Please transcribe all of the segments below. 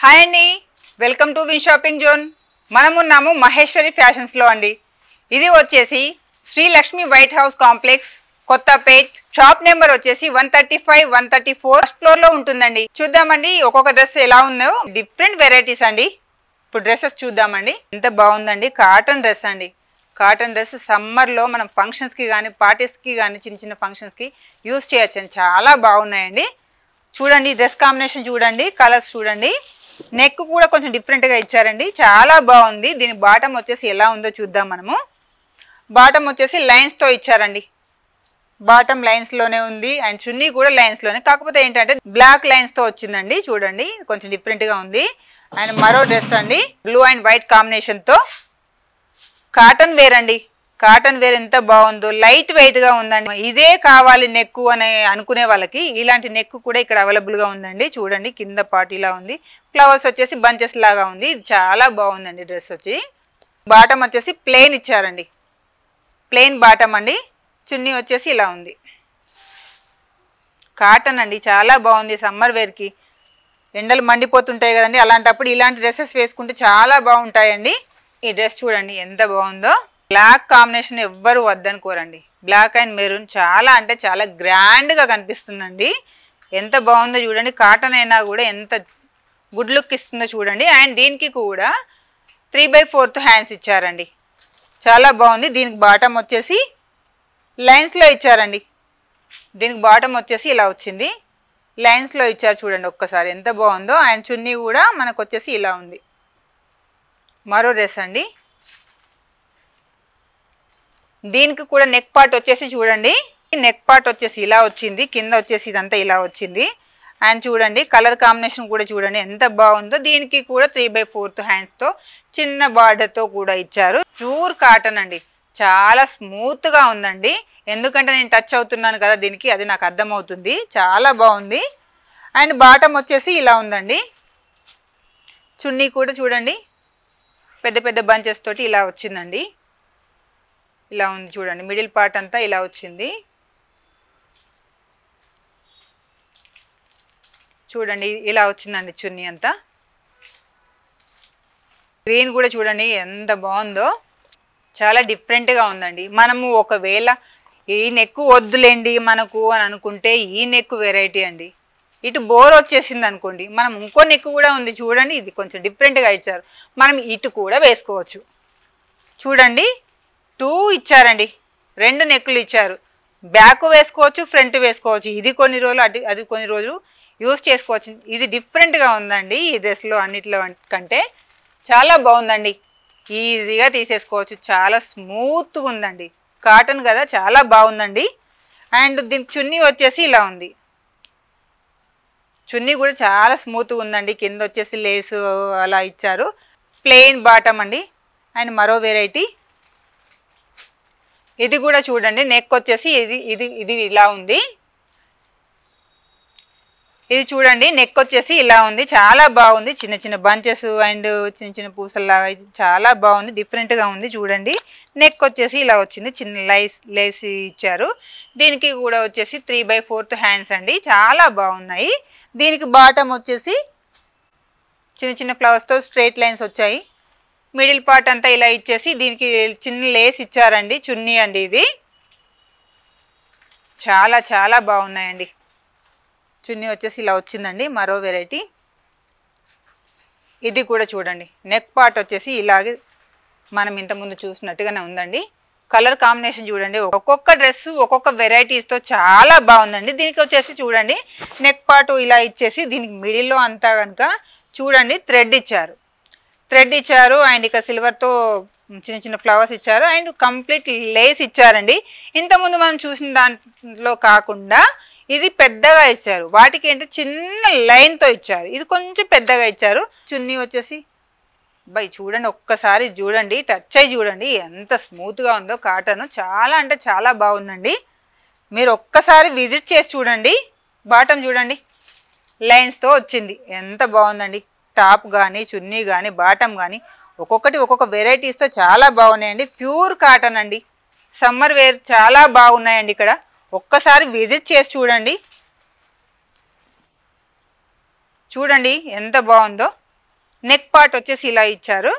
Hi అండి, welcome to win shopping zone. మనమున్నాము Maheshwari fashions లో అండి. ఇది వచ్చేసి Sri Lakshmi white house complex, Kothapet. Shop number వచ్చేసి 135, 134 ఫస్ట్ ఫ్లోర్ లో ఉంటుందండి. చూద్దామండి ఒక్కొక్క డ్రెస్ ఎలా ఉందో. డిఫరెంట్ వెరైటీస్ అండి. ఇప్పుడు డ్రెస్సెస్ చూద్దామండి. ఎంత బాగుందండి, కాటన్ డ్రెస్ అండి. కాటన్ డ్రెస్ సమ్మర్లో మనం ఫంక్షన్స్కి కానీ పార్టీస్కి కానీ చిన్న చిన్న ఫంక్షన్స్కి యూస్ చేయొచ్చండి. చాలా బాగున్నాయండి. చూడండి డ్రెస్ కాంబినేషన్ చూడండి, కలర్స్ చూడండి. నెక్ కూడా కొంచెం డిఫరెంట్గా ఇచ్చారండి, చాలా బాగుంది. దీని బాటమ్ వచ్చేసి ఎలా ఉందో చూద్దాం మనము. బాటమ్ వచ్చేసి లైన్స్తో ఇచ్చారండి. బాటమ్ లైన్స్లోనే ఉంది అండ్ చున్నీ కూడా లైన్స్లోనే, కాకపోతే ఏంటంటే బ్లాక్ లైన్స్తో వచ్చిందండి. చూడండి కొంచెం డిఫరెంట్గా ఉంది. అండ్ మరో డ్రెస్ అండి, బ్లూ అండ్ వైట్ కాంబినేషన్తో. కాటన్ వేర్ అండి. కాటన్ వేర్ ఎంత బాగుందో, లైట్ వెయిట్గా ఉందండి. ఇదే కావాలి నెక్ అని అనుకునే వాళ్ళకి ఇలాంటి నెక్ కూడా ఇక్కడ అవైలబుల్గా ఉందండి. చూడండి కింద పార్టీలా ఉంది, ఫ్లవర్స్ వచ్చేసి బంచెస్ లాగా ఉంది. ఇది చాలా బాగుందండి. డ్రెస్ వచ్చి బాటమ్ వచ్చేసి ప్లెయిన్ ఇచ్చారండి, ప్లెయిన్ బాటమ్ అండి. చున్నీ వచ్చేసి ఇలా ఉంది. కాటన్ అండి, చాలా బాగుంది. సమ్మర్ వేర్కి ఎండలు మండిపోతుంటాయి కదండి, అలాంటప్పుడు ఇలాంటి డ్రెస్సెస్ వేసుకుంటే చాలా బాగుంటాయండి. ఈ డ్రెస్ చూడండి ఎంత బాగుందో. బ్లాక్ కాంబినేషన్ ఎవ్వరు వద్దనుకోరండి. బ్లాక్ అండ్ మెరూన్ చాలా అంటే చాలా గ్రాండ్గా కనిపిస్తుందండి. ఎంత బాగుందో చూడండి. కాటన్ అయినా కూడా ఎంత గుడ్ లుక్ ఇస్తుందో చూడండి. అండ్ దీనికి కూడా 3/4 హ్యాండ్స్ ఇచ్చారండి, చాలా బాగుంది. దీనికి బాటమ్ వచ్చేసి లైన్స్లో ఇచ్చారండి. దీనికి బాటమ్ వచ్చేసి ఇలా వచ్చింది, లైన్స్లో ఇచ్చారు. చూడండి ఒక్కసారి ఎంత బాగుందో. అండ్ చున్నీ కూడా మనకు వచ్చేసి ఇలా ఉంది. మరో డ్రెస్ అండి. దీనికి కూడా నెక్ పార్ట్ వచ్చేసి చూడండి, నెక్ పార్ట్ వచ్చేసి ఇలా వచ్చింది, కింద వచ్చేసి ఇదంతా ఇలా వచ్చింది. అండ్ చూడండి కలర్ కాంబినేషన్ కూడా చూడండి ఎంత బాగుందో. దీనికి కూడా 3/4 హ్యాండ్స్తో చిన్న బార్డర్తో కూడా ఇచ్చారు. ప్యూర్ కాటన్ అండి, చాలా స్మూత్గా ఉందండి. ఎందుకంటే నేను టచ్ అవుతున్నాను కదా దీనికి, అది నాకు అర్థమవుతుంది. చాలా బాగుంది. అండ్ బాటమ్ వచ్చేసి ఇలా ఉందండి. చున్నీ కూడా చూడండి పెద్ద పెద్ద బంచెస్ తోటి ఇలా వచ్చిందండి. ఇలా ఉంది చూడండి, మిడిల్ పార్ట్ అంతా ఇలా వచ్చింది. చూడండి ఇలా వచ్చిందండి చున్నీ అంతా. గ్రీన్ కూడా చూడండి ఎంత బాగుందో, చాలా డిఫరెంట్గా ఉందండి. మనము ఒకవేళ ఈ నెక్ వద్దులేండి మనకు అని అనుకుంటే ఈ నెక్ వెరైటీ అండి. ఇటు బోర్ వచ్చేసింది అనుకోండి, మనం ఇంకో నెక్ కూడా ఉంది చూడండి, ఇది కొంచెం డిఫరెంట్గా ఇచ్చారు. మనం ఇటు కూడా వేసుకోవచ్చు. చూడండి 2 ఇచ్చారండి, 2 నెక్కులు ఇచ్చారు. బ్యాక్ వేసుకోవచ్చు, ఫ్రంట్ వేసుకోవచ్చు. ఇది కొన్ని రోజులు అది కొన్ని రోజులు యూస్ చేసుకోవచ్చు. ఇది డిఫరెంట్గా ఉందండి. ఈ డ్రెస్లో అన్నిట్లో కంటే చాలా బాగుందండి. ఈజీగా తీసేసుకోవచ్చు, చాలా స్మూత్గా ఉందండి. కాటన్ కదా చాలా బాగుందండి. అండ్ దీని చున్నీ వచ్చేసి ఇలా ఉంది. చున్నీ కూడా చాలా స్మూత్గా ఉందండి. కింద వచ్చేసి లేసు అలా ఇచ్చారు. ప్లెయిన్ బాటమ్ అండి. అండ్ మరో వెరైటీ ఇది కూడా చూడండి, నెక్ వచ్చేసి ఇది ఇలా ఉంది. ఇది చూడండి నెక్ వచ్చేసి ఇలా ఉంది, చాలా బాగుంది. చిన్న చిన్న బంచెస్ అండ్ చిన్న చిన్న పూసల్లాగా చాలా బాగుంది, డిఫరెంట్గా ఉంది. చూడండి నెక్ వచ్చేసి ఇలా వచ్చింది, చిన్న లేస్ ఇచ్చారు. దీనికి కూడా వచ్చేసి 3/4 హ్యాండ్స్ అండి, చాలా బాగున్నాయి. దీనికి బాటమ్ వచ్చేసి చిన్న చిన్న ఫ్లవర్స్తో స్ట్రైట్ లైన్స్ వచ్చాయి. మిడిల్ పార్ట్ అంతా ఇలా ఇచ్చేసి దీనికి చిన్న లేస్ ఇచ్చారండి. చున్నీ అండి ఇది. చాలా చాలా బాగున్నాయండి. చున్నీ వచ్చేసి ఇలా వచ్చిందండి. మరో వెరైటీ ఇది కూడా చూడండి, నెక్ పార్ట్ వచ్చేసి ఇలాగే మనం ఇంతకుముందు చూసినట్టుగానే ఉందండి. కలర్ కాంబినేషన్ చూడండి, ఒక్కొక్క డ్రెస్ ఒక్కొక్క వెరైటీస్తో చాలా బాగుందండి. దీనికి వచ్చేసి చూడండి నెక్ పార్ట్ ఇలా ఇచ్చేసి దీనికి మిడిల్లో అంతా కనుక చూడండి థ్రెడ్ ఇచ్చారు. అండ్ ఇక సిల్వర్తో చిన్న చిన్న ఫ్లవర్స్ ఇచ్చారు. అండ్ కంప్లీట్ లేస్ ఇచ్చారండి. ఇంతకుముందు మనం చూసిన దాంట్లో కాకుండా ఇది పెద్దగా ఇచ్చారు. వాటికి ఏంటంటే చిన్న లైన్తో ఇచ్చారు, ఇది కొంచెం పెద్దగా ఇచ్చారు. చున్నీ వచ్చేసి చూడండి ఒక్కసారి చూడండి, టచ్ అయ్యి చూడండి ఎంత స్మూత్గా ఉందో. కాటన్ చాలా అంటే చాలా బాగుందండి. మీరు ఒక్కసారి విజిట్ చేసి చూడండి. బాటమ్ చూడండి లైన్స్తో వచ్చింది, ఎంత బాగుందండి. టాప్ కానీ చున్నీ కానీ బాటమ్ కానీ ఒక్కొక్కటి ఒక్కొక్క వెరైటీస్తో చాలా బాగున్నాయండి. ప్యూర్ కాటన్ అండి, సమ్మర్ వేర్ చాలా బాగున్నాయండి. ఇక్కడ ఒక్కసారి విజిట్ చేసి చూడండి. చూడండి ఎంత బాగుందో. నెక్ పార్ట్ వచ్చేసి ఇలా ఇచ్చారు.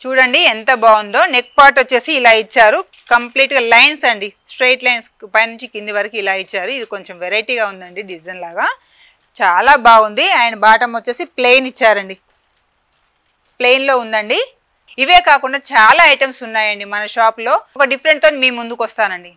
చూడండి ఎంత బాగుందో. నెక్ పార్ట్ వచ్చేసి ఇలా ఇచ్చారు. కంప్లీట్గా లైన్స్ అండి, స్ట్రైట్ లైన్స్ పైనుంచి కింది వరకు ఇలా ఇచ్చారు. ఇది కొంచెం వెరైటీగా ఉందండి డిజైన్ లాగా, చాలా బాగుంది. అండ్ బాటమ్ వచ్చేసి ప్లెయిన్ ఇచ్చారండి, ప్లెయిన్లో ఉందండి. ఇవే కాకుండా చాలా ఐటమ్స్ ఉన్నాయండి మన షాప్లో. ఒక డిఫరెంట్తో మీ ముందుకు వస్తానండి.